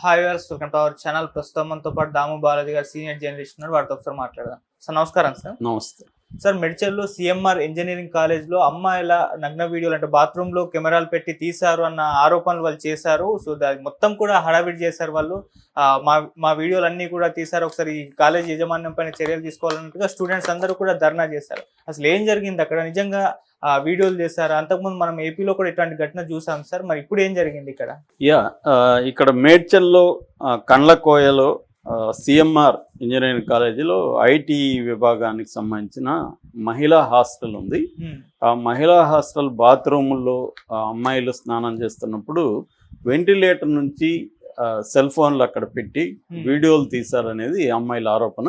Hi viewers, welcome to our channel. ప్రస్తుతం మనతో పాటు దాము బాలాజీ గారు సీనియర్ జర్నలిస్ట్ ఉన్నారు. వారితో ఒకసారి మాట్లాడదాం. సార్ నమస్కారం. సార్ నమస్తే సార్, మెడ్చల్లో సిఎంఆర్ ఇంజనీరింగ్ కాలేజ్లో అమ్మాయిల నగ్న వీడియోలు అంటే బాత్రూంలో కెమెరాలు పెట్టి తీశారు అన్న ఆరోపణలు వాళ్ళు చేశారు. సో దాని మొత్తం కూడా హడావిడి చేశారు వాళ్ళు. మా మా వీడియోలు అన్నీ కూడా తీశారు, ఒకసారి ఈ కాలేజ్ యజమాన్యం పైన చర్యలు తీసుకోవాలన్నట్టుగా స్టూడెంట్స్ అందరూ కూడా ధర్నా చేశారు. అసలు ఏం జరిగింది అక్కడ? నిజంగా వీడియోలు చేశారు? అంతకుముందు మనం ఏపీలో కూడా ఇట్లాంటి ఘటన చూసాం సార్, మరి ఇప్పుడు ఏం జరిగింది ఇక్కడ? ఇక్కడ మేడ్చల్లో కండ్లకోయలో సిఎంఆర్ ఇంజనీరింగ్ కాలేజీలో ఐటీ విభాగానికి సంబంధించిన మహిళా హాస్టల్ ఉంది. ఆ మహిళా హాస్టల్ బాత్రూముల్లో అమ్మాయిలు స్నానం చేస్తున్నప్పుడు వెంటిలేటర్ నుంచి సెల్ ఫోన్లు అక్కడ పెట్టి వీడియోలు తీశారనేది అమ్మాయిల ఆరోపణ.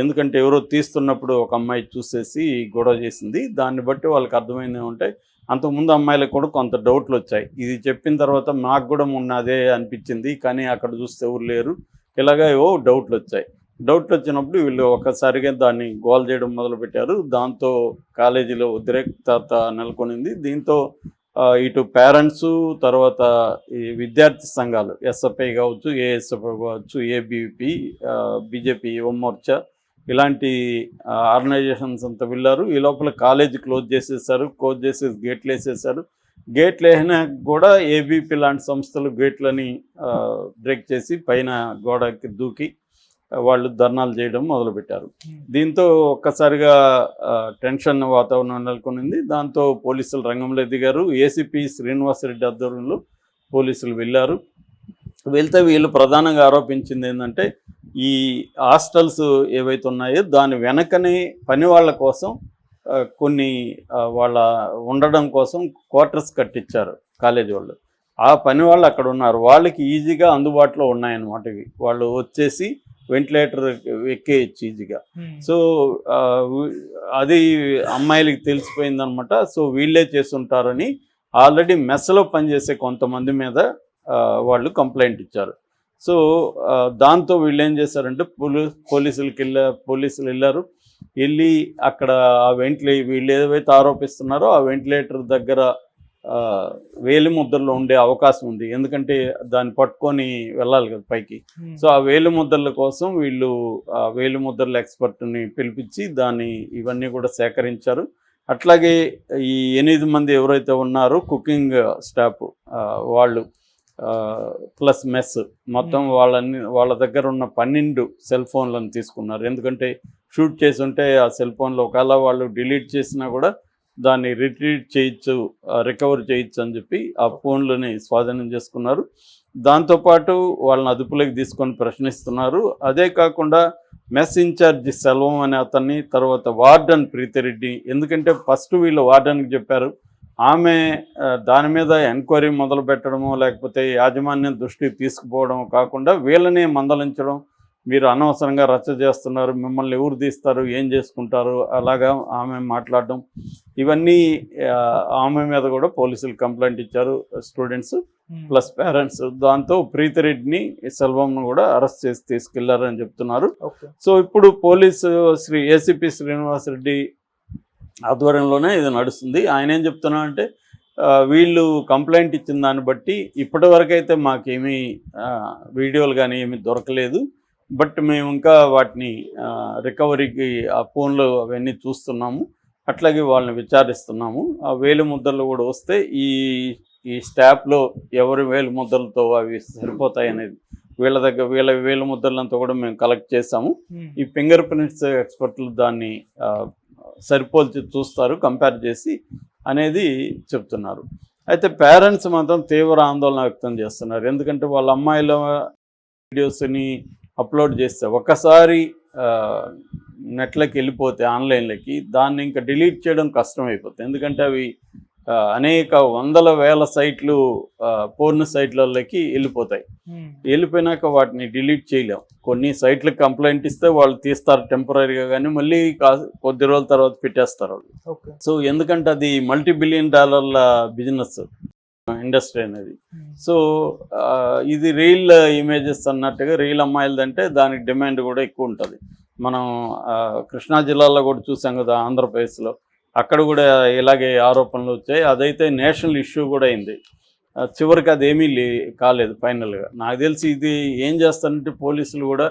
ఎందుకంటే ఎవరో తీస్తున్నప్పుడు ఒక అమ్మాయి చూసేసి గొడవ చేసింది. దాన్ని బట్టి వాళ్ళకి అర్థమైంది ఏమంటే, అంతకుముందు అమ్మాయిలకు కూడా కొంత డౌట్లు వచ్చాయి. ఇది చెప్పిన తర్వాత నాకు కూడా మొన్న అదే అనిపించింది, కానీ అక్కడ చూస్తే ఎవరు లేరు, ఇలాగా ఏవో డౌట్లు వచ్చాయి. డౌట్లు వచ్చినప్పుడు వీళ్ళు ఒక్కసారిగా దాన్ని గోల్ చేయడం మొదలుపెట్టారు. దాంతో కాలేజీలో ఉద్రేకత నెలకొనింది. దీంతో ఇటు పేరెంట్స్, తర్వాత ఈ విద్యార్థి సంఘాలు ఎస్ఎఫ్ఐ కావచ్చు, ఏఎస్ఎఫ్ఐ కావచ్చు, ఏబీపీ, బీజేపీ యువ మోర్చా, ఇలాంటి ఆర్గనైజేషన్స్ అంతా వెళ్ళారు. ఈ లోపల కాలేజీ క్లోజ్ చేసేసారు. క్లోజ్ చేసేసి గేట్లు వేసేసారు. గేట్లు వేసినా కూడా ఏబీపీ లాంటి సంస్థలు గేట్లని బ్రేక్ చేసి పైన గోడకి దూకి వాళ్ళు ధర్నాలు చేయడం మొదలుపెట్టారు. దీంతో ఒక్కసారిగా టెన్షన్ వాతావరణం నెలకొనింది. దాంతో పోలీసులు రంగంలో దిగారు. ఏసీపీ శ్రీనివాసరెడ్డి ఆధ్వర్యంలో పోలీసులు వెళ్ళారు. వెళ్తే వీళ్ళు ప్రధానంగా ఆరోపించింది ఏంటంటే, ఈ హాస్టల్స్ ఏవైతే ఉన్నాయో దాని వెనకనే పని వాళ్ళ కోసం కొన్ని వాళ్ళ ఉండడం కోసం క్వార్టర్స్ కట్టించారు కాలేజీ వాళ్ళు. ఆ పని వాళ్ళు అక్కడ ఉన్నారు, వాళ్ళకి ఈజీగా అందుబాటులో ఉన్నాయన్నమాట. ఇవి వాళ్ళు వచ్చేసి వెంటిలేటర్ ఎక్కేయచ్చు ఈజీగా. సో అది అమ్మాయిలకి తెలిసిపోయిందనమాట. సో వీళ్ళే చేస్తుంటారని ఆల్రెడీ మెస్లో పనిచేసే కొంతమంది మీద వాళ్ళు కంప్లైంట్ ఇచ్చారు. సో దాంతో వీళ్ళు ఏం చేశారంటే, పోలీసులు వెళ్ళారు. వెళ్ళి అక్కడ ఆ వీళ్ళు ఏవైతే ఆరోపిస్తున్నారో ఆ వెంటిలేటర్ దగ్గర వేలి ముద్రలో ఉండే అవకాశం ఉంది. ఎందుకంటే దాన్ని పట్టుకొని వెళ్ళాలి కదా పైకి. సో ఆ వేలి ముద్రల కోసం వీళ్ళు వేలి ముద్రల ఎక్స్పర్ట్ని పిలిపించి ఇవన్నీ కూడా సేకరించారు. అట్లాగే ఈ 8 మంది ఎవరైతే ఉన్నారో కుకింగ్ స్టాఫ్ వాళ్ళు ప్లస్ మెస్ మొత్తం వాళ్ళ దగ్గర ఉన్న 12 సెల్ ఫోన్లను తీసుకున్నారు. ఎందుకంటే షూట్ చేసి ఉంటే ఆ సెల్ ఫోన్లో ఒకవేళ వాళ్ళు డిలీట్ చేసినా కూడా దాన్ని రికవర్ చేయొచ్చు అని చెప్పి ఆ ఫోన్లని స్వాధీనం చేసుకున్నారు. దాంతోపాటు వాళ్ళని అదుపులోకి తీసుకొని ప్రశ్నిస్తున్నారు. అదే కాకుండా మెస్ ఇన్ఛార్జి సెల్వం అనే అతన్ని, తర్వాత వార్డెన్ ప్రీతిరెడ్డి, ఎందుకంటే ఫస్ట్ వీళ్ళు వార్డెన్కి చెప్పారు. ఆమె దాని మీద ఎంక్వైరీ మొదలు పెట్టడమో లేకపోతే యాజమాన్యం దృష్టికి తీసుకుపోవడం కాకుండా వీళ్ళని మందలించడం, మీరు అనవసరంగా రచ్చ చేస్తున్నారు, మిమ్మల్ని ఎవరు తీస్తారు, ఏం చేసుకుంటారు, అలాగా ఆమె మాట్లాడడం, ఇవన్నీ ఆమె మీద కూడా పోలీసులు కంప్లైంట్ ఇచ్చారు, స్టూడెంట్స్ ప్లస్ పేరెంట్స్. దాంతో ప్రీతిరెడ్డిని, సెల్వంను కూడా అరెస్ట్ చేసి తీసుకెళ్లారని చెప్తున్నారు. సో ఇప్పుడు ఏసీపీ శ్రీనివాసరెడ్డి ఆధ్వర్యంలోనే ఇది నడుస్తుంది. ఆయన ఏం చెప్తున్నారంటే, వీళ్ళు కంప్లైంట్ ఇచ్చిన దాన్ని బట్టి ఇప్పటి వరకైతే మాకేమీ వీడియోలు కానీ ఏమీ దొరకలేదు, బట్ మేము ఇంకా వాటిని రికవరీకి ఆ ఫోన్లు అవన్నీ చూస్తున్నాము, అట్లాగే వాళ్ళని విచారిస్తున్నాము. ఆ వేలు ముద్రలు కూడా వస్తే ఈ స్టాఫ్లో ఎవరి వేలు ముద్రలతో అవి సరిపోతాయి అనేది వీళ్ళ వేలు ముద్రలంతా కూడా మేము కలెక్ట్ చేసాము. ఈ ఫింగర్ ప్రింట్స్ ఎక్స్పర్ట్లు దాన్ని సరిపోల్చి చూస్తారు, కంపేర్ చేసి అనేది చెప్తున్నారు. అయితే పేరెంట్స్ మాత్రం తీవ్ర ఆందోళన వ్యక్తం చేస్తున్నారు. ఎందుకంటే వాళ్ళ అమ్మాయిల వీడియోస్ని అప్లోడ్ చేస్తే ఒక్కసారి నెట్లోకి వెళ్ళిపోతే, ఆన్లైన్లోకి, దాన్ని ఇంకా డిలీట్ చేయడం కష్టమైపోతుంది. ఎందుకంటే అవి అనేక వందల వేల సైట్లు పోర్న్ సైట్లలోకి వెళ్ళిపోతాయి. వెళ్ళిపోయినాక వాటిని డిలీట్ చేయలేం. కొన్ని సైట్లకు కంప్లైంట్ ఇస్తే వాళ్ళు తీస్తారు టెంపరీగా, కానీ మళ్ళీ కొద్ది రోజుల తర్వాత పెట్టేస్తారు వాళ్ళు. సో ఎందుకంటే అది $multi-billion బిజినెస్ ఇండస్ట్రీ అనేది. సో ఇది రియల్ ఇమేజెస్ అన్నట్టుగా రియల్ అమ్మాయిలదంటే దానికి డిమాండ్ కూడా ఎక్కువ ఉంటుంది. మనం కృష్ణా జిల్లాలో కూడా చూసాం కదా, ఆంధ్రప్రదేశ్లో, అక్కడ కూడా ఇలాగే ఆరోపణలు వచ్చాయి. అదైతే నేషనల్ ఇష్యూ కూడా అయింది. చివరికి అదేమీ కాలేదు ఫైనల్గా. నాకు తెలిసి ఇది ఏం చేస్తారంటే పోలీసులు కూడా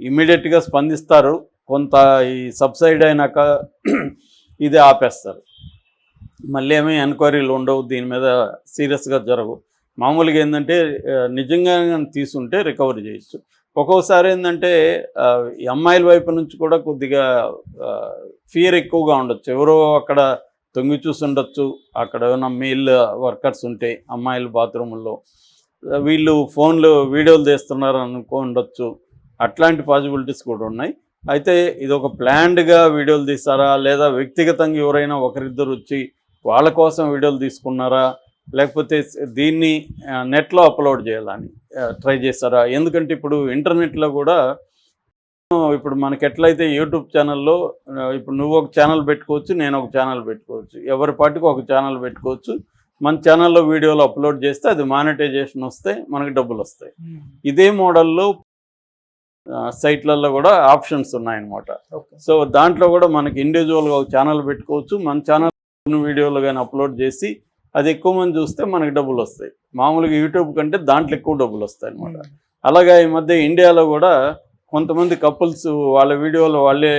ఇమ్మీడియట్గా స్పందిస్తారు, కొంత ఈ సబ్సైడ్ అయినాక ఇది ఆపేస్తారు. మళ్ళీ ఏమీ ఎంక్వైరీలు ఉండవు, దీని మీద సీరియస్గా జరగవు. మామూలుగా ఏంటంటే నిజంగా తీసుంటే రికవరీ చేయొచ్చు. ఒక్కోసారి ఏంటంటే ఈ అమ్మాయిల వైపు నుంచి కూడా కొద్దిగా ఫియర్ ఎక్కువగా ఉండొచ్చు. ఎవరో అక్కడ తొంగి చూసి ఉండొచ్చు, అక్కడ ఏమైనా మెయిల్ వర్కర్స్ ఉంటే అమ్మాయిల బాత్రూముల్లో వీళ్ళు ఫోన్లు వీడియోలు తీస్తున్నారు ఉండొచ్చు. అట్లాంటి పాసిబిలిటీస్ కూడా ఉన్నాయి. అయితే ఇది ఒక ప్లాన్డ్గా వీడియోలు తీస్తారా, లేదా వ్యక్తిగతంగా ఎవరైనా ఒకరిద్దరు వచ్చి వాళ్ళ కోసం వీడియోలు తీసుకున్నారా, లేకపోతే దీన్ని నెట్లో అప్లోడ్ చేయాలని ట్రై చేస్తారా? ఎందుకంటే ఇప్పుడు ఇంటర్నెట్లో కూడా ఇప్పుడు మనకి ఎట్లయితే యూట్యూబ్ ఛానల్లో ఇప్పుడు నువ్వు ఒక ఛానల్ పెట్టుకోవచ్చు, నేను ఒక ఛానల్ పెట్టుకోవచ్చు, ఎవరి పాటికి ఒక ఛానల్ పెట్టుకోవచ్చు. మన ఛానల్లో వీడియోలు అప్లోడ్ చేస్తే అది మానిటైజేషన్ వస్తే మనకి డబ్బులు వస్తాయి. ఇదే మోడల్లో సైట్లలో కూడా ఆప్షన్స్ ఉన్నాయన్నమాట. సో దాంట్లో కూడా మనకి ఇండివిజువల్గా ఒక ఛానల్ పెట్టుకోవచ్చు. మన ఛానల్ వీడియోలు కానీ అప్లోడ్ చేసి అది ఎక్కువ మంది చూస్తే మనకి డబ్బులు వస్తాయి. మామూలుగా యూట్యూబ్ కంటే దాంట్లో ఎక్కువ డబ్బులు వస్తాయి అన్నమాట. అలాగే ఈ మధ్య ఇండియాలో కూడా కొంతమంది కపుల్స్ వాళ్ళ వీడియోలు వాళ్ళే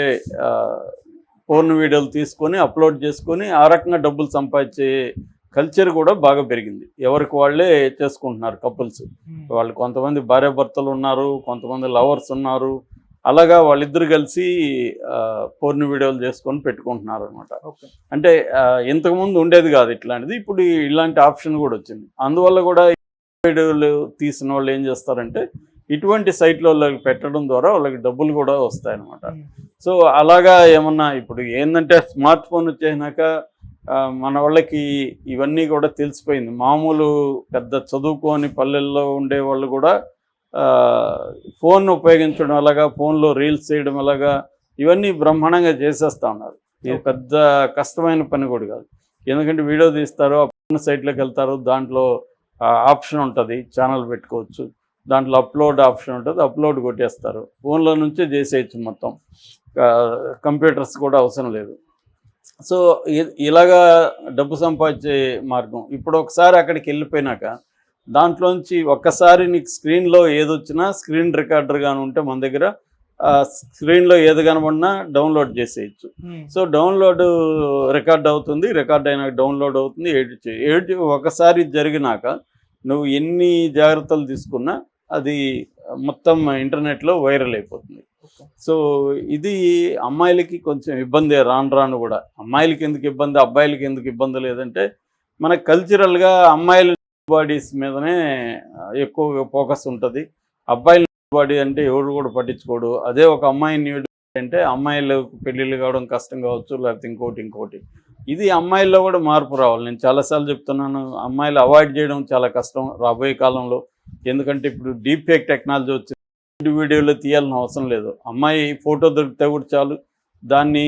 పోర్న్ వీడియోలు తీసుకొని అప్లోడ్ చేసుకొని ఆ రకంగా డబ్బులు సంపాదించే కల్చర్ కూడా బాగా పెరిగింది. ఎవరికి వాళ్ళే చేసుకుంటున్నారు కపుల్స్. వాళ్ళు కొంతమంది భార్యాభర్తలు ఉన్నారు, కొంతమంది లవర్స్ ఉన్నారు. అలాగా వాళ్ళిద్దరు కలిసి పోర్న్ వీడియోలు చేసుకొని పెట్టుకుంటున్నారు అనమాట. అంటే ఇంతకుముందు ఉండేది కాదు ఇట్లాంటిది, ఇప్పుడు ఇలాంటి ఆప్షన్ కూడా వచ్చింది. అందువల్ల కూడా వీడియోలు తీసిన వాళ్ళు ఏం చేస్తారంటే ఇటువంటి సైట్లో వాళ్ళకి పెట్టడం ద్వారా వాళ్ళకి డబ్బులు కూడా వస్తాయన్నమాట. సో అలాగా ఏమన్నా ఇప్పుడు ఏంటంటే స్మార్ట్ ఫోన్ వచ్చేసినాక మన వాళ్ళకి ఇవన్నీ కూడా తెలిసిపోయింది. మామూలు పెద్ద చదువుకోని పల్లెల్లో ఉండే వాళ్ళు కూడా ఫోన్ ఉపయోగించడం అలాగా, ఫోన్లో రీల్స్ చేయడం అలాగా ఇవన్నీ బ్రహ్మాండంగా చేసేస్తూ ఉన్నారు. ఇది పెద్ద కష్టమైన పని కూడా కాదు. ఎందుకంటే వీడియో తీస్తారు, ఆ సైట్లోకి వెళ్తారు, దాంట్లో ఆప్షన్ ఉంటుంది, ఛానల్ పెట్టుకోవచ్చు, దాంట్లో అప్లోడ్ ఆప్షన్ ఉంటుంది, అప్లోడ్ కొట్టేస్తారు, ఫోన్లో నుంచే చేసేయచ్చు మొత్తం, కంప్యూటర్స్ కూడా అవసరం లేదు. సో ఇలాగా డబ్బు సంపాదించే మార్గం. ఇప్పుడు ఒకసారి అక్కడికి వెళ్ళిపోయినాక దాంట్లోంచి ఒక్కసారి నీకు స్క్రీన్లో ఏదొచ్చినా స్క్రీన్ రికార్డర్ కానీ ఉంటే మన దగ్గర స్క్రీన్లో ఏది కనబడినా డౌన్లోడ్ చేసేయచ్చు. సో డౌన్లోడ్ రికార్డ్ అవుతుంది, రికార్డ్ అయినాక డౌన్లోడ్ అవుతుంది, ఎడిట్ ఒకసారి జరిగినాక నువ్వు ఎన్ని జాగ్రత్తలు తీసుకున్నా అది మొత్తం ఇంటర్నెట్లో వైరల్ అయిపోతుంది. సో ఇది అమ్మాయిలకి కొంచెం ఇబ్బంది రాను కూడా. అమ్మాయిలకి ఎందుకు ఇబ్బంది, అబ్బాయిలకి ఎందుకు ఇబ్బంది లేదంటే మన కల్చరల్గా అమ్మాయిల బాడీస్ మీదనే ఎక్కువగా ఫోకస్ ఉంటుంది. అబ్బాయిల బాడీ అంటే ఎవరు కూడా పట్టించుకోడు. అదే ఒక అమ్మాయి న్యూడ్ అంటే అమ్మాయిలకు పెళ్ళిళ్ళు కావడం కష్టం కావచ్చు, లేకపోతే ఇంకోటి. ఇది అమ్మాయిల్లో కూడా మార్పు రావాలి. నేను చాలాసార్లు చెప్తున్నాను, అమ్మాయిలు అవాయిడ్ చేయడం చాలా కష్టం రాబోయే కాలంలో. ఎందుకంటే ఇప్పుడు డీప్ ఫేక్ టెక్నాలజీ వచ్చింది, వీడియోలో తీయాల్సిన అవసరం లేదు. అమ్మాయి ఫోటో దొరికితే కూడా చాలు, దాన్ని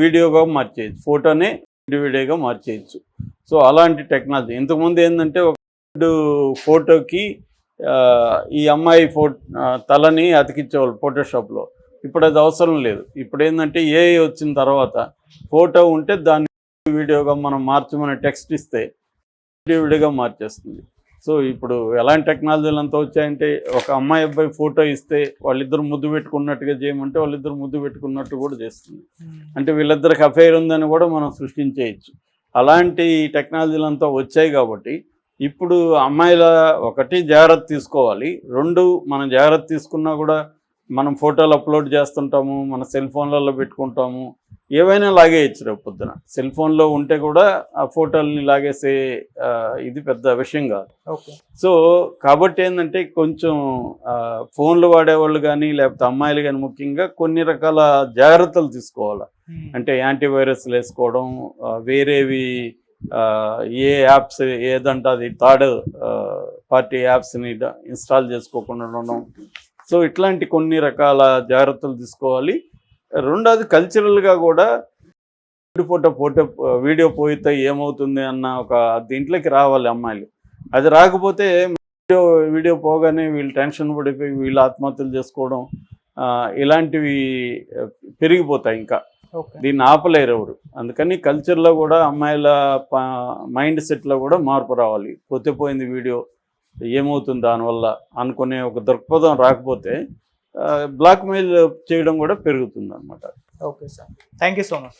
వీడియోగా మార్చేయచ్చు, ఫోటోనే వీడియోగా మార్చేయచ్చు. సో అలాంటి టెక్నాలజీ. ఇంతకుముందు ఏంటంటే ఒక ఫోటోకి ఈ అమ్మాయి తలని అతికించేవాళ్ళు ఫోటోషాప్లో. ఇప్పుడు అది అవసరం లేదు. ఇప్పుడు ఏంటంటే ఏఐ వచ్చిన తర్వాత ఫోటో ఉంటే దాన్ని వీడియోగా మనం మార్చమని టెక్స్ట్ ఇస్తే వీడియోగా మార్చేస్తుంది. సో ఇప్పుడు ఎలాంటి టెక్నాలజీలు అంతా వచ్చాయంటే ఒక అమ్మాయి అబ్బాయి ఫోటో ఇస్తే వాళ్ళిద్దరు ముద్దు పెట్టుకున్నట్టుగా చేయమంటే వాళ్ళిద్దరు ముద్దు పెట్టుకున్నట్టు కూడా చేస్తుంది. అంటే వీళ్ళిద్దరికి అఫైర్ ఉందని కూడా మనం సృష్టించేయచ్చు. అలాంటి టెక్నాలజీలు అంతా వచ్చాయి కాబట్టి ఇప్పుడు అమ్మాయిల ఒకటి జాగ్రత్త తీసుకోవాలి, రెండు మనం జాగ్రత్త తీసుకున్నా కూడా మనం ఫోటోలు అప్లోడ్ చేస్తుంటాము, మన సెల్ ఫోన్లలో పెట్టుకుంటాము, ఏవైనా లాగేయచ్చు రేపు పొద్దున. సెల్ ఫోన్లో ఉంటే కూడా ఆ ఫోటోలని లాగేసే ఇది పెద్ద విషయం కాదు. సో కాబట్టి ఏంటంటే కొంచెం ఫోన్లు వాడేవాళ్ళు కానీ లేకపోతే అమ్మాయిలు కానీ ముఖ్యంగా కొన్ని రకాల జాగ్రత్తలు తీసుకోవాలి. అంటే యాంటీవైరస్లు వేసుకోవడం, వేరేవి ఏ యాప్స్ ఏదంటే అది థర్డ్ పార్టీ యాప్స్ని ఇన్స్టాల్ చేసుకోకుండా ఉండడం. సో ఇట్లాంటి కొన్ని రకాల జాగ్రత్తలు తీసుకోవాలి. రెండోది కల్చరల్గా కూడా ఫోటో వీడియో పోయితే ఏమవుతుంది అన్న ఒక దీంట్లోకి రావాలి అమ్మాయిలు. అది రాకపోతే వీడియో పోగానే వీళ్ళు టెన్షన్ పడిపోయి వీళ్ళు ఆత్మహత్యలు చేసుకోవడం ఇలాంటివి పెరిగిపోతాయి ఇంకా. ఓకే. దీన్ని ఆపలేరు ఎవరు. అందుకని కల్చర్లో కూడా అమ్మాయిల మైండ్ సెట్లో కూడా మార్పు రావాలి. పోయింది వీడియో ఏమవుతుంది దానివల్ల అనుకునే ఒక దృక్పథం రాకపోతే బ్లాక్మెయిల్ చేయడం కూడా పెరుగుతుంది అనమాట. Okay sir, thank you so much sir.